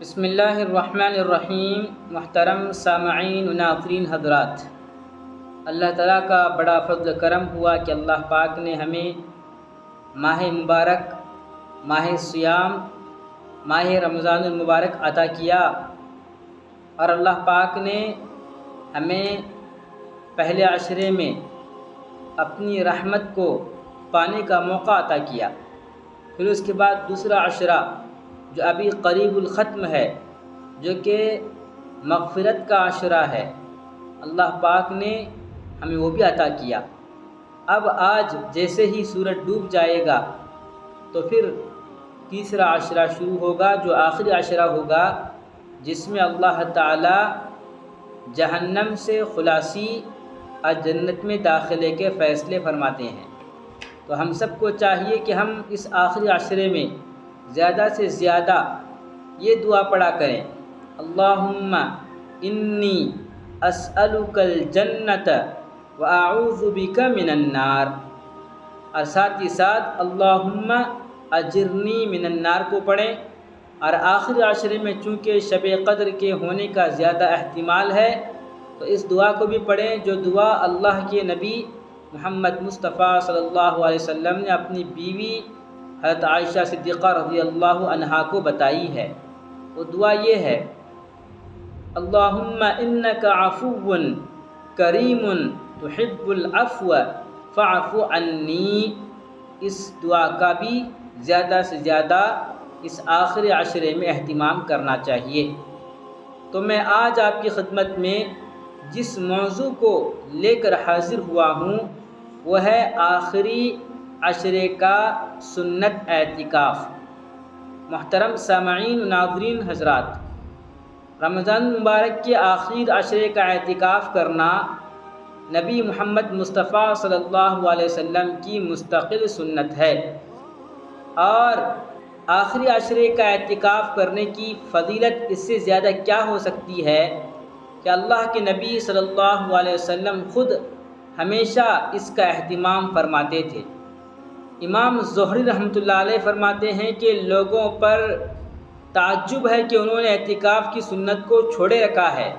بسم اللہ الرحمن الرحیم۔ محترم سامعین و ناظرین حضرات، اللہ تعالیٰ کا بڑا فضل و کرم ہوا کہ اللہ پاک نے ہمیں ماہ مبارک، ماہ سیام، ماہ رمضان المبارک عطا کیا، اور اللہ پاک نے ہمیں پہلے عشرے میں اپنی رحمت کو پانے کا موقع عطا کیا۔ پھر اس کے بعد دوسرا عشرہ جو ابھی قریب الختم ہے، جو کہ مغفرت کا عشرہ ہے، اللہ پاک نے ہمیں وہ بھی عطا کیا۔ اب آج جیسے ہی سورج ڈوب جائے گا تو پھر تیسرا عشرہ شروع ہوگا، جو آخری عشرہ ہوگا، جس میں اللہ تعالی جہنم سے خلاصی اور جنت میں داخلے کے فیصلے فرماتے ہیں۔ تو ہم سب کو چاہیے کہ ہم اس آخری عشرے میں زیادہ سے زیادہ یہ دعا پڑھا کریں، اللہم انی اسألک الجنۃ واعوذ بک من النار، اور ساتھ ہی ساتھ اللہم اجرنی من النار کو پڑھیں۔ اور آخری عشرے میں چونکہ شب قدر کے ہونے کا زیادہ احتمال ہے تو اس دعا کو بھی پڑھیں، جو دعا اللہ کے نبی محمد مصطفیٰ صلی اللہ علیہ وسلم نے اپنی بیوی حضرت عائشہ صدیقہ رضی اللہ عنہا کو بتائی ہے۔ وہ دعا یہ ہے، اللہم انک عفو کریم تحب العفو فاعف عنی۔ اس دعا کا بھی زیادہ سے زیادہ اس آخری عشرے میں اہتمام کرنا چاہیے۔ تو میں آج آپ کی خدمت میں جس موضوع کو لے کر حاضر ہوا ہوں وہ ہے آخری عشرے کا سنت اعتکاف۔ محترم سامعین و ناظرین حضرات، رمضان المبارک کے آخری عشرے کا اعتکاف کرنا نبی محمد مصطفیٰ صلی اللہ علیہ وسلم کی مستقل سنت ہے، اور آخری عشرے کا اعتکاف کرنے کی فضیلت اس سے زیادہ کیا ہو سکتی ہے کہ اللہ کے نبی صلی اللہ علیہ وسلم خود ہمیشہ اس کا اہتمام فرماتے تھے۔ امام زہری رحمۃ اللہ علیہ فرماتے ہیں کہ لوگوں پر تعجب ہے کہ انہوں نے اعتکاف کی سنت کو چھوڑے رکھا ہے،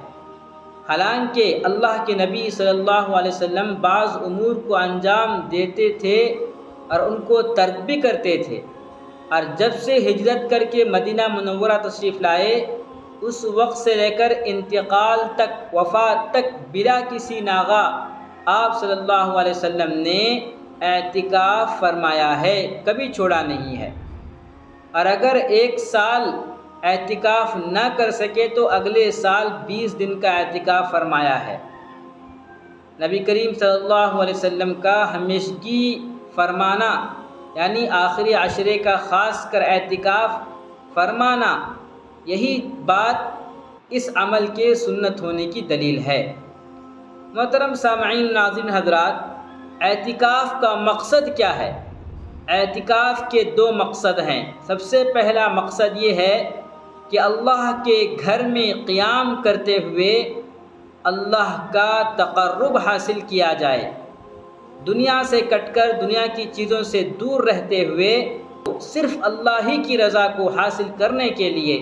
حالانکہ اللہ کے نبی صلی اللہ علیہ وسلم بعض امور کو انجام دیتے تھے اور ان کو ترک بھی کرتے تھے، اور جب سے ہجرت کر کے مدینہ منورہ تشریف لائے اس وقت سے لے کر انتقال تک، وفات تک، بلا کسی ناغہ آپ صلی اللہ علیہ وسلم نے اعتکاف فرمایا ہے، کبھی چھوڑا نہیں ہے۔ اور اگر ایک سال اعتکاف نہ کر سکے تو اگلے سال 20 دن کا اعتکاف فرمایا ہے۔ نبی کریم صلی اللہ علیہ وسلم کا ہمیشگی فرمانا، یعنی آخری عشرے کا خاص کر اعتکاف فرمانا، یہی بات اس عمل کے سنت ہونے کی دلیل ہے۔ محترم سامعین ناظرین حضرات، اعتکاف کا مقصد کیا ہے؟ اعتکاف کے دو مقصد ہیں۔ سب سے پہلا مقصد یہ ہے کہ اللہ کے گھر میں قیام کرتے ہوئے اللہ کا تقرب حاصل کیا جائے، دنیا سے کٹ کر، دنیا کی چیزوں سے دور رہتے ہوئے صرف اللہ ہی کی رضا کو حاصل کرنے کے لیے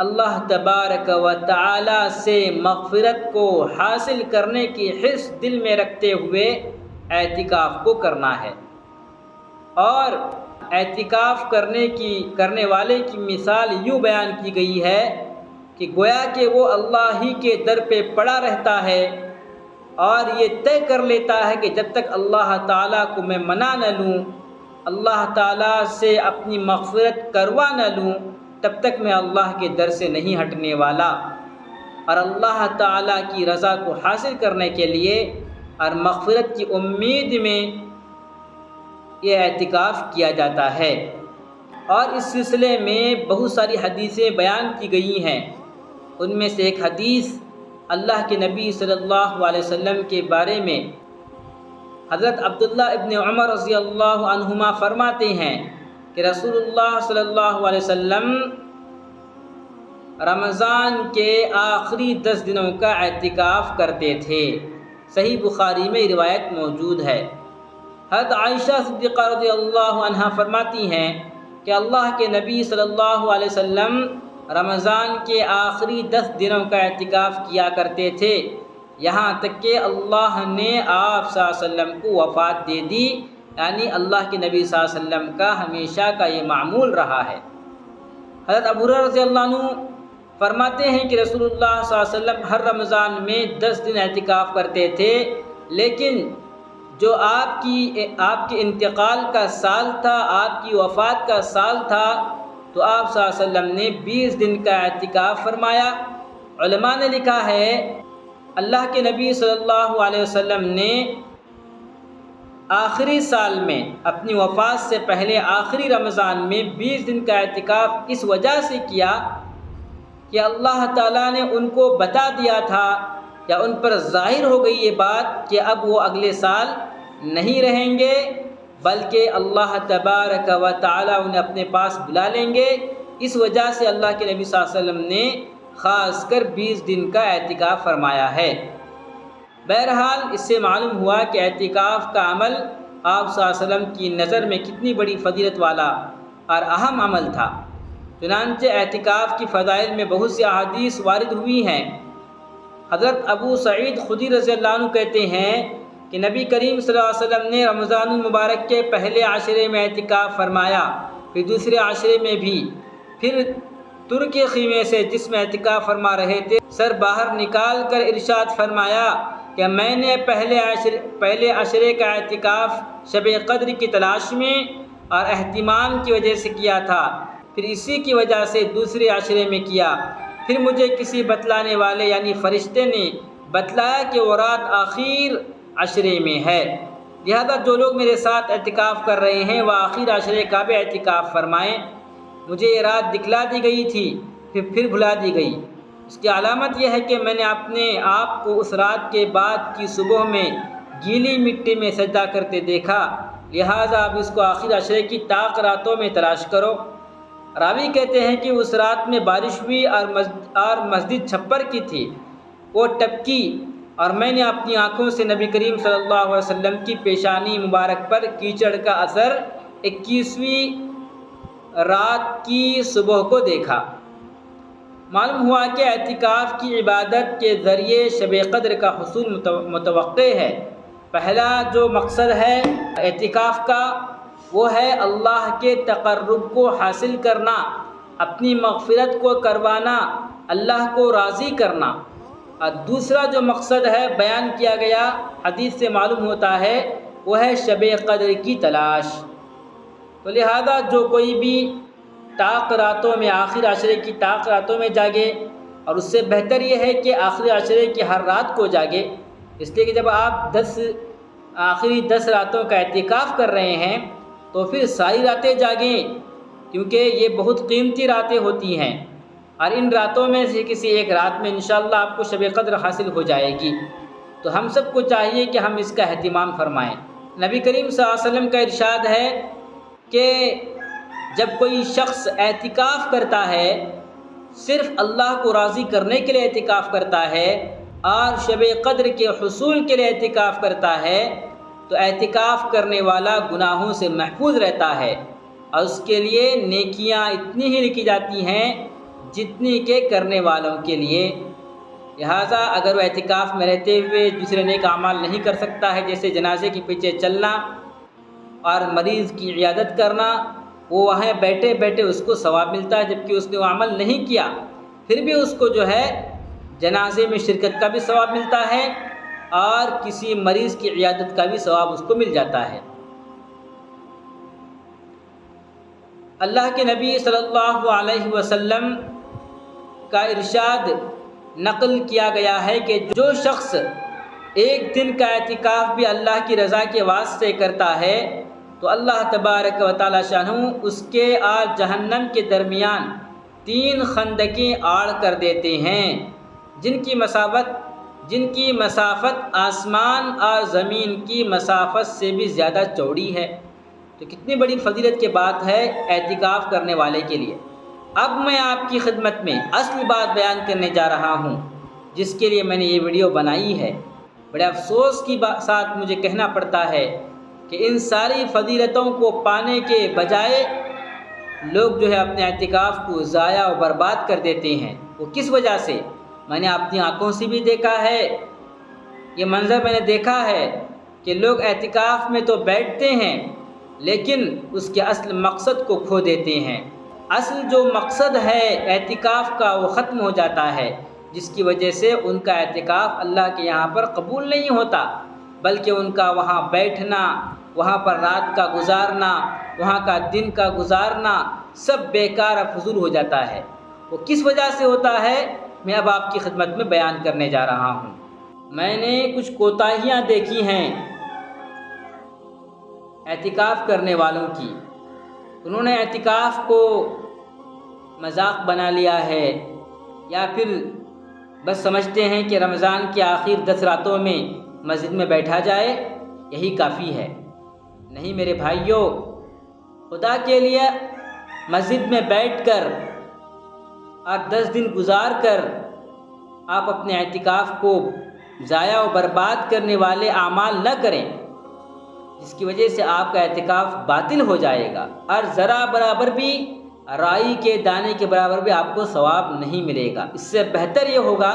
اللہ تبارک و تعالی سے مغفرت کو حاصل کرنے کی حرص دل میں رکھتے ہوئے اعتکاف کو کرنا ہے۔ اور اعتکاف کرنے والے کی مثال یوں بیان کی گئی ہے کہ گویا کہ وہ اللہ ہی کے در پہ پڑا رہتا ہے اور یہ طے کر لیتا ہے کہ جب تک اللہ تعالیٰ کو میں منا نہ لوں، اللہ تعالیٰ سے اپنی مغفرت کروا نہ لوں، تب تک میں اللہ کے در سے نہیں ہٹنے والا۔ اور اللہ تعالیٰ کی رضا کو حاصل کرنے کے لیے اور مغفرت کی امید میں یہ اعتکاف کیا جاتا ہے۔ اور اس سلسلے میں بہت ساری حدیثیں بیان کی گئی ہیں۔ ان میں سے ایک حدیث اللہ کے نبی صلی اللہ علیہ وسلم کے بارے میں حضرت عبداللہ ابن عمر رضی اللہ عنہما فرماتے ہیں کہ رسول اللہ صلی اللہ علیہ وسلم رمضان کے آخری 10 دنوں کا اعتکاف کرتے تھے۔ صحیح بخاری میں روایت موجود ہے۔ حضرت عائشہ صدیقہ رضی اللہ عنہا فرماتی ہیں کہ اللہ کے نبی صلی اللہ علیہ وسلم رمضان کے آخری 10 دنوں کا اعتکاف کیا کرتے تھے، یہاں تک کہ اللہ نے آپ صلی اللہ علیہ وسلم کو وفات دے دی، یعنی اللہ کے نبی صلی اللہ علیہ وسلم کا ہمیشہ کا یہ معمول رہا ہے۔ حضرت ابو ہریرہ رضی اللہ عنہ فرماتے ہیں کہ رسول اللہ صلی اللہ علیہ وسلم ہر رمضان میں 10 دن اعتکاف کرتے تھے، لیکن جو آپ کے انتقال کا سال تھا، آپ کی وفات کا سال تھا، تو آپ صلی اللہ علیہ وسلم نے 20 دن کا اعتکاف فرمایا۔ علماء نے لکھا ہے اللہ کے نبی صلی اللہ علیہ وسلم نے آخری سال میں اپنی وفات سے پہلے آخری رمضان میں 20 دن کا اعتکاف اس وجہ سے کیا کہ اللہ تعالیٰ نے ان کو بتا دیا تھا یا ان پر ظاہر ہو گئی یہ بات کہ اب وہ اگلے سال نہیں رہیں گے، بلکہ اللہ تبارک و تعالیٰ انہیں اپنے پاس بلا لیں گے۔ اس وجہ سے اللہ کے نبی صلی اللہ علیہ وسلم نے خاص کر 20 دن کا اعتکاف فرمایا ہے۔ بہرحال اس سے معلوم ہوا کہ اعتکاف کا عمل آپ صلی اللہ علیہ وسلم کی نظر میں کتنی بڑی فضیلت والا اور اہم عمل تھا۔ چنانچہ اعتکاف کی فضائل میں بہت سی احادیث وارد ہوئی ہیں۔ حضرت ابو سعید خدری رضی اللہ عنہ کہتے ہیں کہ نبی کریم صلی اللہ علیہ وسلم نے رمضان المبارک کے پہلے عشرے میں اعتکاف فرمایا، پھر دوسرے عشرے میں بھی، پھر ترک خیمے سے جس میں اعتکاف فرما رہے تھے سر باہر نکال کر ارشاد فرمایا کہ میں نے پہلے عشرے کا اعتکاف شب قدر کی تلاش میں اور اہتمام کی وجہ سے کیا تھا، پھر اسی کی وجہ سے دوسرے عشرے میں کیا، پھر مجھے کسی بتلانے والے یعنی فرشتے نے بتلایا کہ وہ رات آخر عشرے میں ہے، لہذا جو لوگ میرے ساتھ اعتکاف کر رہے ہیں وہ آخر عشرے کا بھی اعتکاف فرمائیں۔ مجھے یہ رات دکھلا دی گئی تھی، پھر بھلا دی گئی۔ اس کی علامت یہ ہے کہ میں نے اپنے آپ کو اس رات کے بعد کی صبح میں گیلی مٹی میں سجدہ کرتے دیکھا، لہٰذا اب اس کو آخر عشرے کی طاق راتوں میں تلاش کرو۔ راوی کہتے ہیں کہ اس رات میں بارش ہوئی اور مسجد چھپر کی تھی، وہ ٹپکی، اور میں نے اپنی آنکھوں سے نبی کریم صلی اللہ علیہ وسلم کی پیشانی مبارک پر کیچڑ کا اثر 21ویں رات کی صبح کو دیکھا۔ معلوم ہوا کہ اعتکاف کی عبادت کے ذریعے شب قدر کا حصول متوقع ہے۔ پہلا جو مقصد ہے اعتکاف کا وہ ہے اللہ کے تقرب کو حاصل کرنا، اپنی مغفرت کو کروانا، اللہ کو راضی کرنا۔ اور دوسرا جو مقصد ہے بیان کیا گیا حدیث سے معلوم ہوتا ہے وہ ہے شب قدر کی تلاش۔ تو لہذا جو کوئی بھی طاق راتوں میں آخر عشرے کی طاق راتوں میں جاگے، اور اس سے بہتر یہ ہے کہ آخری عشرے کی ہر رات کو جاگے، اس لیے کہ جب آپ آخری 10 راتوں کا اعتکاف کر رہے ہیں تو پھر ساری راتیں جاگیں، کیونکہ یہ بہت قیمتی راتیں ہوتی ہیں، اور ان راتوں میں سے کسی ایک رات میں انشاءاللہ آپ کو شب قدر حاصل ہو جائے گی۔ تو ہم سب کو چاہیے کہ ہم اس کا اہتمام فرمائیں۔ نبی کریم صلی اللہ علیہ وسلم کا ارشاد ہے کہ جب کوئی شخص اعتکاف کرتا ہے، صرف اللہ کو راضی کرنے کے لیے اعتکاف کرتا ہے اور شب قدر کے حصول کے لیے اعتکاف کرتا ہے، تو اعتکاف کرنے والا گناہوں سے محفوظ رہتا ہے، اور اس کے لیے نیکیاں اتنی ہی لکھی جاتی ہیں جتنی کہ کرنے والوں کے لیے۔ لہٰذا اگر وہ اعتکاف میں رہتے ہوئے دوسرے نیک اعمال نہیں کر سکتا ہے، جیسے جنازے کے پیچھے چلنا اور مریض کی عیادت کرنا، وہ وہاں بیٹھے بیٹھے اس کو ثواب ملتا ہے، جبکہ اس نے وہ عمل نہیں کیا، پھر بھی اس کو جو ہے جنازے میں شرکت کا بھی ثواب ملتا ہے اور کسی مریض کی عیادت کا بھی ثواب اس کو مل جاتا ہے۔ اللہ کے نبی صلی اللہ علیہ وسلم کا ارشاد نقل کیا گیا ہے کہ جو شخص ایک دن کا اعتکاف بھی اللہ کی رضا کے واسطے کرتا ہے تو اللہ تبارک و تعالی شانہ اس کے اور جہنم کے درمیان 3 خندقیں آڑ کر دیتے ہیں، جن کی مسافت آسمان اور زمین کی مسافت سے بھی زیادہ چوڑی ہے۔ تو کتنی بڑی فضیلت کی بات ہے اعتکاف کرنے والے کے لیے۔ اب میں آپ کی خدمت میں اصل بات بیان کرنے جا رہا ہوں جس کے لیے میں نے یہ ویڈیو بنائی ہے۔ بڑے افسوس کی ساتھ مجھے کہنا پڑتا ہے کہ ان ساری فضیلتوں کو پانے کے بجائے لوگ جو ہے اپنے اعتکاف کو ضائع و برباد کر دیتے ہیں، وہ کس وجہ سے؟ میں نے اپنی آنکھوں سے بھی دیکھا ہے، یہ منظر میں نے دیکھا ہے کہ لوگ اعتکاف میں تو بیٹھتے ہیں لیکن اس کے اصل مقصد کو کھو دیتے ہیں۔ اصل جو مقصد ہے اعتکاف کا وہ ختم ہو جاتا ہے، جس کی وجہ سے ان کا اعتکاف اللہ کے یہاں پر قبول نہیں ہوتا، بلکہ ان کا وہاں بیٹھنا، وہاں پر رات کا گزارنا، وہاں کا دن کا گزارنا سب بیکار و فضول ہو جاتا ہے۔ وہ کس وجہ سے ہوتا ہے میں اب آپ کی خدمت میں بیان کرنے جا رہا ہوں۔ میں نے کچھ کوتاہیاں دیکھی ہیں اعتکاف کرنے والوں کی۔ انہوں نے اعتکاف کو مذاق بنا لیا ہے، یا پھر بس سمجھتے ہیں کہ رمضان کی آخر 10 راتوں میں مسجد میں بیٹھا جائے یہی کافی ہے۔ نہیں میرے بھائیوں، خدا کے لیے مسجد میں بیٹھ کر اور 10 دن گزار کر آپ اپنے اعتکاف کو ضائع و برباد کرنے والے اعمال نہ کریں، جس کی وجہ سے آپ کا اعتکاف باطل ہو جائے گا، اور ذرا برابر بھی، رائی کے دانے کے برابر بھی آپ کو ثواب نہیں ملے گا۔ اس سے بہتر یہ ہوگا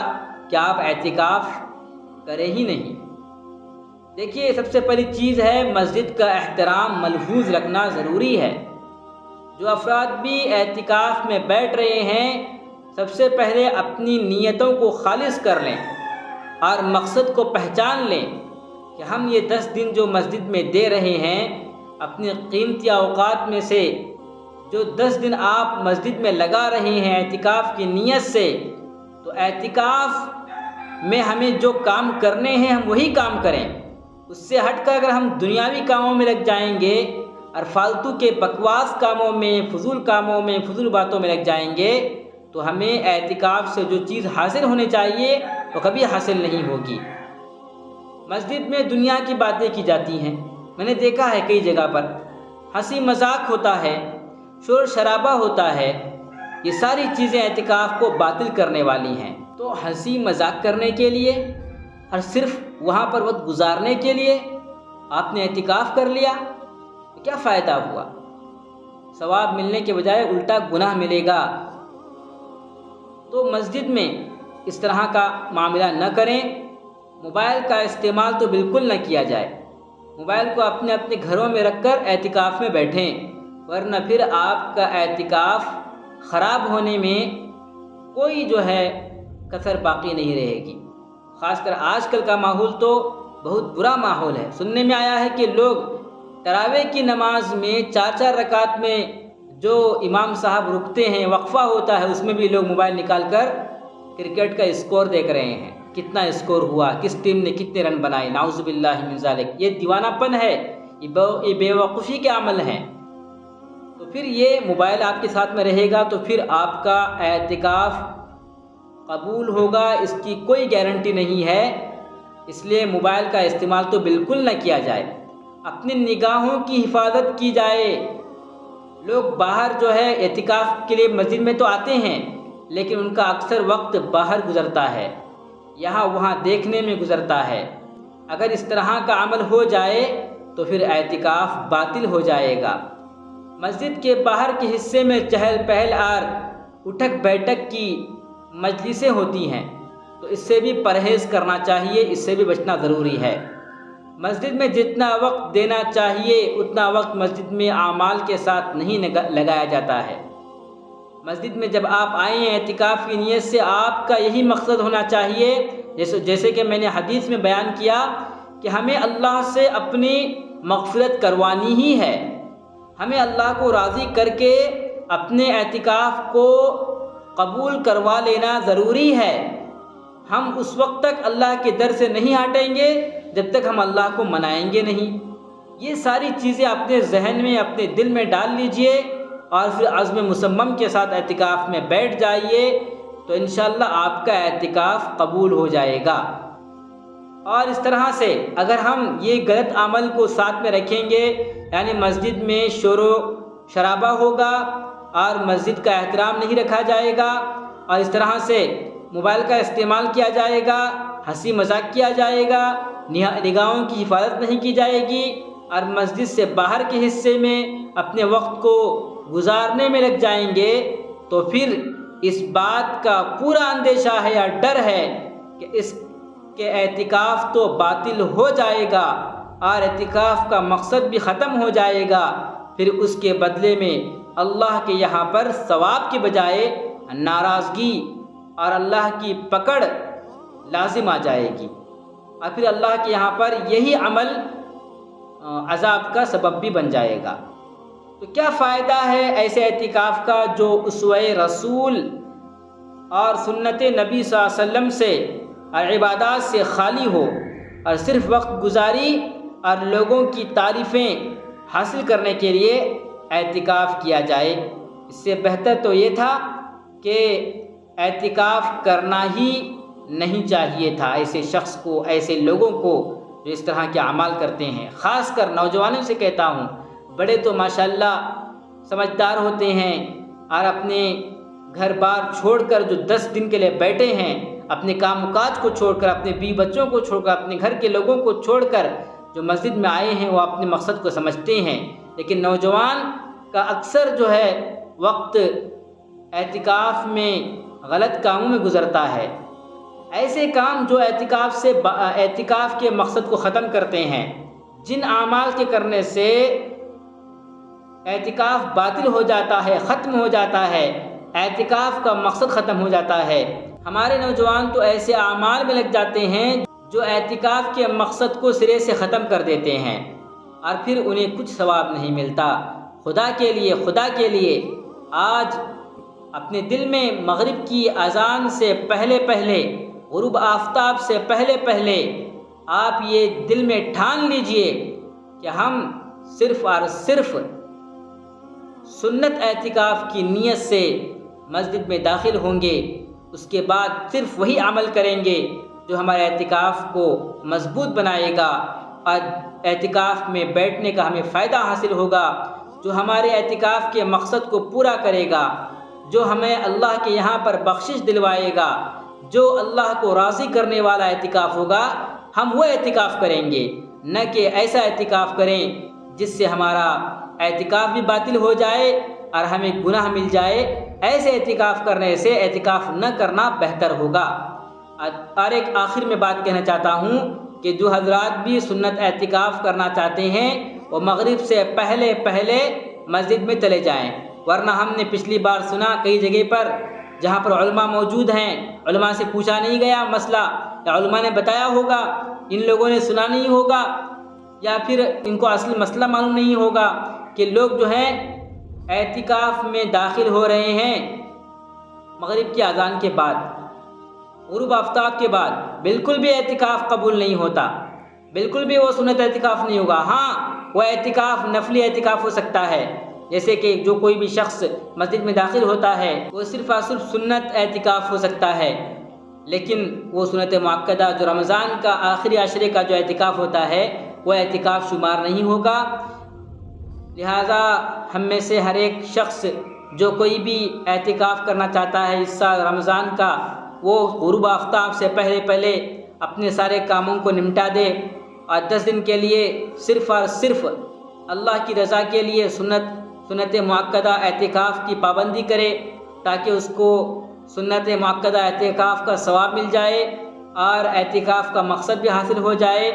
کہ آپ اعتکاف کریں ہی نہیں۔ دیکھیے، سب سے پہلی چیز ہے مسجد کا احترام ملحوظ رکھنا ضروری ہے۔ جو افراد بھی اعتکاف میں بیٹھ رہے ہیں، سب سے پہلے اپنی نیتوں کو خالص کر لیں اور مقصد کو پہچان لیں کہ ہم یہ 10 دن جو مسجد میں دے رہے ہیں، اپنے قیمتی اوقات میں سے جو 10 دن آپ مسجد میں لگا رہے ہیں اعتکاف کی نیت سے، تو اعتکاف میں ہمیں جو کام کرنے ہیں ہم وہی کام کریں۔ اس سے ہٹ کر اگر ہم دنیاوی کاموں میں لگ جائیں گے اور فالتو کے بکواس کاموں میں، فضول کاموں میں، فضول باتوں میں لگ جائیں گے، تو ہمیں اعتکاف سے جو چیز حاصل ہونے چاہیے وہ کبھی حاصل نہیں ہوگی۔ مسجد میں دنیا کی باتیں کی جاتی ہیں، میں نے دیکھا ہے کئی جگہ پر ہنسی مذاق ہوتا ہے، شور شرابہ ہوتا ہے، یہ ساری چیزیں اعتکاف کو باطل کرنے والی ہیں۔ تو ہنسی مذاق کرنے کے لیے اور صرف وہاں پر وقت گزارنے کے لیے آپ نے اعتکاف کر لیا، کیا فائدہ ہوا؟ ثواب ملنے کے بجائے الٹا گناہ ملے گا۔ تو مسجد میں اس طرح کا معاملہ نہ کریں۔ موبائل کا استعمال تو بالکل نہ کیا جائے، موبائل کو اپنے اپنے گھروں میں رکھ کر اعتکاف میں بیٹھیں، ورنہ پھر آپ کا اعتکاف خراب ہونے میں کوئی جو ہے کسر باقی نہیں رہے گی۔ خاص کر آج کل کا ماحول تو بہت برا ماحول ہے۔ سننے میں آیا ہے کہ لوگ تراویح کی نماز میں 4 رکعت میں جو امام صاحب رکتے ہیں، وقفہ ہوتا ہے، اس میں بھی لوگ موبائل نکال کر کرکٹ کا اسکور دیکھ رہے ہیں، کتنا اسکور ہوا، کس ٹیم نے کتنے رن بنائے۔ نعوذ باللہ من ذالک، یہ دیوانہ پن ہے، یہ بے وقوفی کے عمل ہیں۔ تو پھر یہ موبائل آپ کے ساتھ میں رہے گا تو پھر آپ کا اعتکاف قبول ہوگا، اس کی کوئی گارنٹی نہیں ہے۔ اس لیے موبائل کا استعمال تو بالکل نہ کیا جائے، اپنی نگاہوں کی حفاظت کی جائے۔ لوگ باہر جو ہے اعتکاف کے لیے مسجد میں تو آتے ہیں، لیکن ان کا اکثر وقت باہر گزرتا ہے، یہاں وہاں دیکھنے میں گزرتا ہے۔ اگر اس طرح کا عمل ہو جائے تو پھر اعتکاف باطل ہو جائے گا۔ مسجد کے باہر کے حصے میں چہل پہل اور اٹھک بیٹھک کی مجلسیں ہوتی ہیں، تو اس سے بھی پرہیز کرنا چاہیے، اس سے بھی بچنا ضروری ہے۔ مسجد میں جتنا وقت دینا چاہیے اتنا وقت مسجد میں اعمال کے ساتھ نہیں لگایا جاتا ہے۔ مسجد میں جب آپ آئے ہیں اعتکاف کی نیت سے، آپ کا یہی مقصد ہونا چاہیے، جیسے کہ میں نے حدیث میں بیان کیا کہ ہمیں اللہ سے اپنی مغفرت کروانی ہی ہے، ہمیں اللہ کو راضی کر کے اپنے اعتکاف کو قبول کروا لینا ضروری ہے۔ ہم اس وقت تک اللہ کے در سے نہیں ہٹیں گے جب تک ہم اللہ کو منائیں گے نہیں۔ یہ ساری چیزیں اپنے ذہن میں، اپنے دل میں ڈال لیجئے اور پھر عزم مصمم کے ساتھ اعتکاف میں بیٹھ جائیے، تو انشاءاللہ آپ کا اعتکاف قبول ہو جائے گا۔ اور اس طرح سے اگر ہم یہ غلط عمل کو ساتھ میں رکھیں گے، یعنی مسجد میں شور و شرابہ ہوگا اور مسجد کا احترام نہیں رکھا جائے گا، اور اس طرح سے موبائل کا استعمال کیا جائے گا، ہنسی مذاق کیا جائے گا، نگاہوں کی حفاظت نہیں کی جائے گی، اور مسجد سے باہر کے حصے میں اپنے وقت کو گزارنے میں لگ جائیں گے تو پھر اس بات کا پورا اندیشہ ہے یا ڈر ہے کہ اس کے اعتکاف تو باطل ہو جائے گا اور اعتکاف کا مقصد بھی ختم ہو جائے گا، پھر اس کے بدلے میں اللہ کے یہاں پر ثواب کے بجائے ناراضگی اور اللہ کی پکڑ لازم آ جائے گی، اور پھر اللہ کے یہاں پر یہی عمل عذاب کا سبب بھی بن جائے گا۔ تو کیا فائدہ ہے ایسے اعتکاف کا جو اسوہ رسول اور سنت نبی صلی اللہ علیہ وسلم سے اور عبادات سے خالی ہو اور صرف وقت گزاری اور لوگوں کی تعریفیں حاصل کرنے کے لیے اعتکاف کیا جائے؟ اس سے بہتر تو یہ تھا کہ اعتکاف کرنا ہی نہیں چاہیے تھا ایسے شخص کو، ایسے لوگوں کو جو اس طرح کے اعمال کرتے ہیں۔ خاص کر نوجوانوں سے کہتا ہوں، بڑے تو ماشاءاللہ سمجھدار ہوتے ہیں اور اپنے گھر بار چھوڑ کر جو 10 دن کے لیے بیٹھے ہیں، اپنے کام کاج کو چھوڑ کر، اپنے بیوی بچوں کو چھوڑ کر، اپنے گھر کے لوگوں کو چھوڑ کر جو مسجد میں آئے ہیں وہ اپنے مقصد کو سمجھتے ہیں، لیکن نوجوان کا اکثر جو ہے وقت اعتکاف میں غلط کاموں میں گزرتا ہے۔ ایسے کام جو اعتکاف کے مقصد کو ختم کرتے ہیں، جن اعمال کے کرنے سے اعتکاف باطل ہو جاتا ہے، ختم ہو جاتا ہے، اعتکاف کا مقصد ختم ہو جاتا ہے، ہمارے نوجوان تو ایسے اعمال میں لگ جاتے ہیں جو اعتکاف کے مقصد کو سرے سے ختم کر دیتے ہیں اور پھر انہیں کچھ ثواب نہیں ملتا۔ خدا کے لیے آج اپنے دل میں مغرب کی اذان سے پہلے غروب آفتاب سے پہلے آپ یہ دل میں ٹھان لیجئے کہ ہم صرف اور صرف سنت اعتکاف کی نیت سے مسجد میں داخل ہوں گے، اس کے بعد صرف وہی عمل کریں گے جو ہمارے اعتکاف کو مضبوط بنائے گا اور اعتکاف میں بیٹھنے کا ہمیں فائدہ حاصل ہوگا، جو ہمارے اعتکاف کے مقصد کو پورا کرے گا، جو ہمیں اللہ کے یہاں پر بخشش دلوائے گا، جو اللہ کو راضی کرنے والا اعتکاف ہوگا، ہم وہ اعتکاف کریں گے، نہ کہ ایسا اعتکاف کریں جس سے ہمارا اعتکاف بھی باطل ہو جائے اور ہمیں گناہ مل جائے۔ ایسے اعتکاف کرنے سے اعتکاف نہ کرنا بہتر ہوگا۔ اور ایک آخر میں بات کہنا چاہتا ہوں کہ جو حضرات بھی سنت اعتکاف کرنا چاہتے ہیں وہ مغرب سے پہلے مسجد میں چلے جائیں، ورنہ ہم نے پچھلی بار سنا کئی جگہ پر جہاں پر علماء موجود ہیں، علماء سے پوچھا نہیں گیا مسئلہ، یا علماء نے بتایا ہوگا ان لوگوں نے سنا نہیں ہوگا، یا پھر ان کو اصل مسئلہ معلوم نہیں ہوگا کہ لوگ جو ہیں اعتکاف میں داخل ہو رہے ہیں مغرب کی اذان کے بعد، غروب آفتاب کے بعد، بالکل بھی اعتکاف قبول نہیں ہوتا، بالکل بھی وہ سنت اعتکاف نہیں ہوگا۔ ہاں وہ اعتکاف نفلی اعتکاف ہو سکتا ہے، جیسے کہ جو کوئی بھی شخص مسجد میں داخل ہوتا ہے وہ صرف اور صرف سنت اعتکاف ہو سکتا ہے، لیکن وہ سنت مؤکدہ جو رمضان کا آخری عشرے کا جو اعتکاف ہوتا ہے وہ اعتکاف شمار نہیں ہوگا۔ لہٰذا ہم میں سے ہر ایک شخص جو کوئی بھی اعتکاف کرنا چاہتا ہے اس سال رمضان کا، وہ غروب آفتاب سے پہلے اپنے سارے کاموں کو نمٹا دے اور 10 دن کے لیے صرف اور صرف اللہ کی رضا کے لیے سنت مؤکدہ اعتکاف کی پابندی کرے، تاکہ اس کو سنت مؤکدہ اعتکاف کا ثواب مل جائے اور اعتکاف کا مقصد بھی حاصل ہو جائے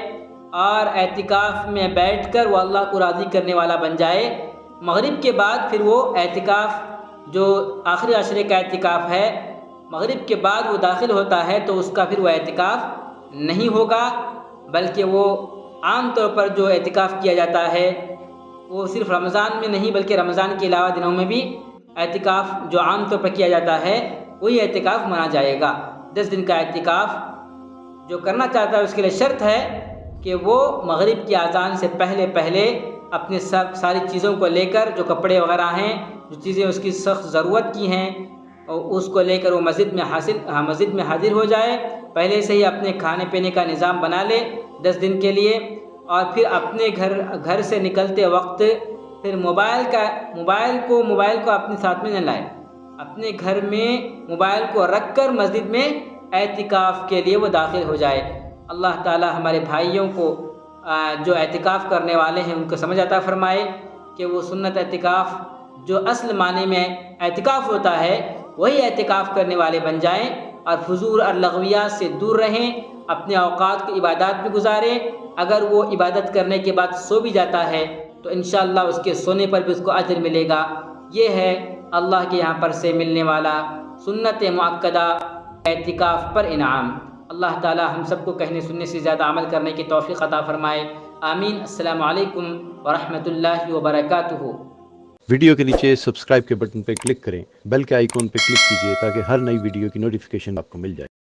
اور اعتکاف میں بیٹھ کر وہ اللہ کو راضی کرنے والا بن جائے۔ مغرب کے بعد پھر وہ اعتکاف جو آخری عشرے کا اعتکاف ہے، مغرب کے بعد وہ داخل ہوتا ہے تو اس کا پھر وہ اعتکاف نہیں ہوگا، بلکہ وہ عام طور پر جو اعتکاف کیا جاتا ہے وہ صرف رمضان میں نہیں بلکہ رمضان کے علاوہ دنوں میں بھی اعتکاف جو عام طور پر کیا جاتا ہے وہی اعتکاف مانا جائے گا۔ 10 دن کا اعتکاف جو کرنا چاہتا ہے اس کے لیے شرط ہے کہ وہ مغرب کی اذان سے پہلے اپنے ساری چیزوں کو لے کر، جو کپڑے وغیرہ ہیں، جو چیزیں اس کی سخت ضرورت کی ہیں، اس کو لے کر وہ مسجد میں حاضر ہو جائے، پہلے سے ہی اپنے کھانے پینے کا نظام بنا لے 10 دن کے لیے، اور پھر اپنے گھر سے نکلتے وقت پھر موبائل کو اپنے ساتھ میں نہ لائے، اپنے گھر میں موبائل کو رکھ کر مسجد میں اعتکاف کے لیے وہ داخل ہو جائے۔ اللہ تعالی ہمارے بھائیوں کو جو اعتکاف کرنے والے ہیں ان کو سمجھ عطا فرمائے کہ وہ سنت اعتکاف جو اصل معنی میں اعتکاف ہوتا ہے وہی اعتکاف کرنے والے بن جائیں اور فضول اور لغویات سے دور رہیں، اپنے اوقات کو عبادات میں گزاریں۔ اگر وہ عبادت کرنے کے بعد سو بھی جاتا ہے تو انشاءاللہ اس کے سونے پر بھی اس کو اجر ملے گا۔ یہ ہے اللہ کے یہاں پر سے ملنے والا سنت مؤکدہ اعتکاف پر انعام۔ اللہ تعالی ہم سب کو کہنے سننے سے زیادہ عمل کرنے کی توفیق عطا فرمائے، آمین۔ السلام علیکم ورحمۃ اللہ وبرکاتہ۔ ویڈیو کے نیچے سبسکرائب کے بٹن پہ کلک کریں، بیل کے آئیکن پہ کلک کیجیے تاکہ ہر نئی ویڈیو کی نوٹیفیکیشن آپ کو مل جائے۔